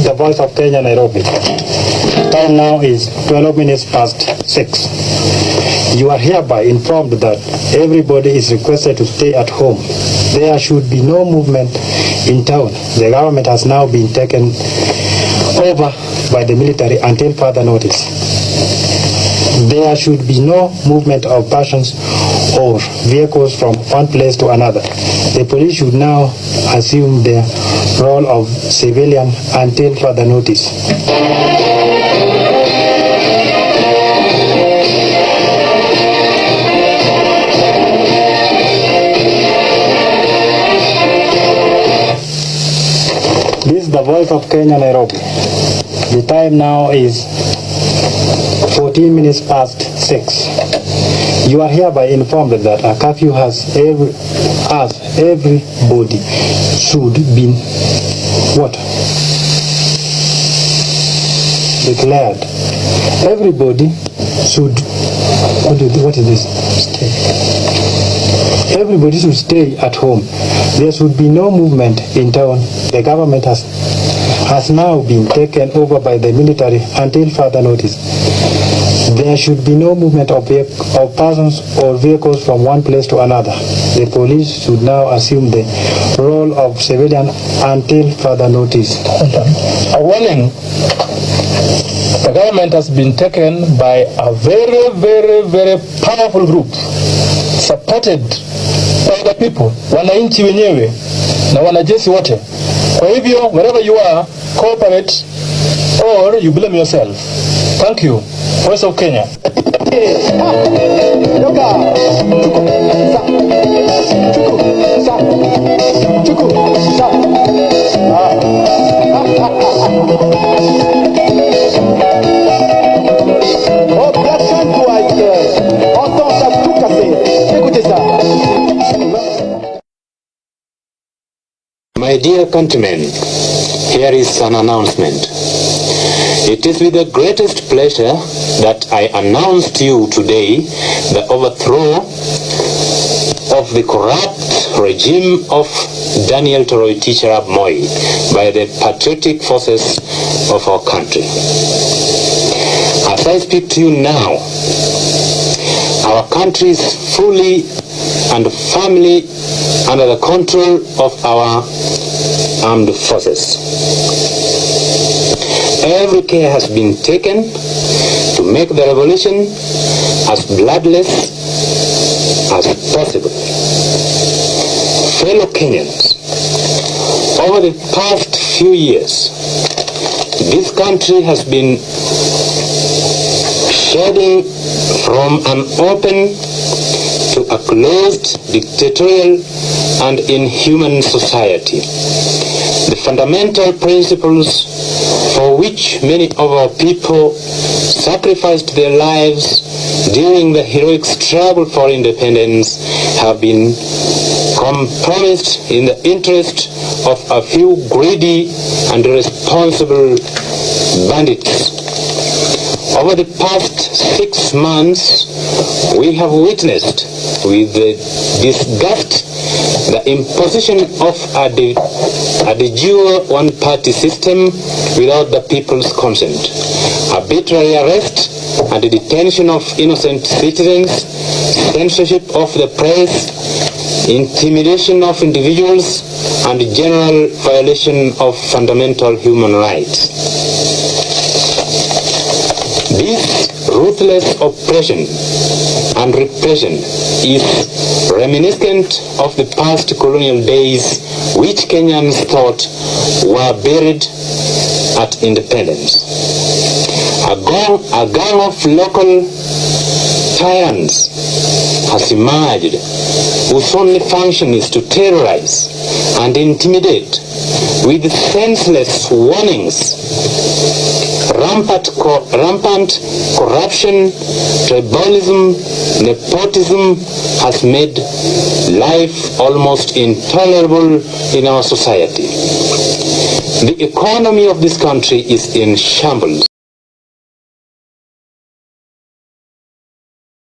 the Voice of Kenya, Nairobi. Time now is 12 minutes past 6. You are hereby informed that everybody is requested to stay at home. There should be no movement in town. The government has now been taken over by the military until further notice. There should be no movement of persons or vehicles from one place to another. The police should now assume the role of civilian until further notice. This is the Voice of Kenya, Nairobi. The time now is 14 minutes past 6. You are hereby informed that a curfew has everybody should be declared. Everybody should Everybody should stay at home. There should be no movement in town. The government has now been taken over by the military until further notice. There should be no movement of persons or vehicles from one place to another. The police should now assume the role of civilian until further notice. A warning. The government has been taken by a very, very, very powerful group supported by the people, wananchi wenyewe na wanajeshi wote. Kwa hivyo, wherever you are, cooperate or you blame yourself. Thank you. Voice of Kenya. My dear countrymen, here is an announcement. It is with the greatest pleasure that I announce to you today the overthrow of the corrupt regime of Daniel Toroitich arap Moi by the patriotic forces of our country. As I speak to you now, our country is fully and firmly under the control of our armed forces. Every care has been taken to make the revolution as bloodless as possible. Fellow Kenyans, over the past few years, this country has been shedding from an open to a closed, dictatorial, and inhuman society. The fundamental principles for which many of our people sacrificed their lives during the heroic struggle for independence have been compromised in the interest of a few greedy and irresponsible bandits. Over the past 6 months, we have witnessed with disgust the imposition of a de jure one-party system without the people's consent, arbitrary arrest and the detention of innocent citizens, censorship of the press, intimidation of individuals, and general violation of fundamental human rights. This ruthless oppression and repression is reminiscent of the past colonial days which Kenyans thought were buried at independence. A gang of local tyrants has emerged whose only function is to terrorize and intimidate with senseless warnings. Rampant corruption, tribalism, nepotism has made life almost intolerable in our society. The economy of this country is in shambles.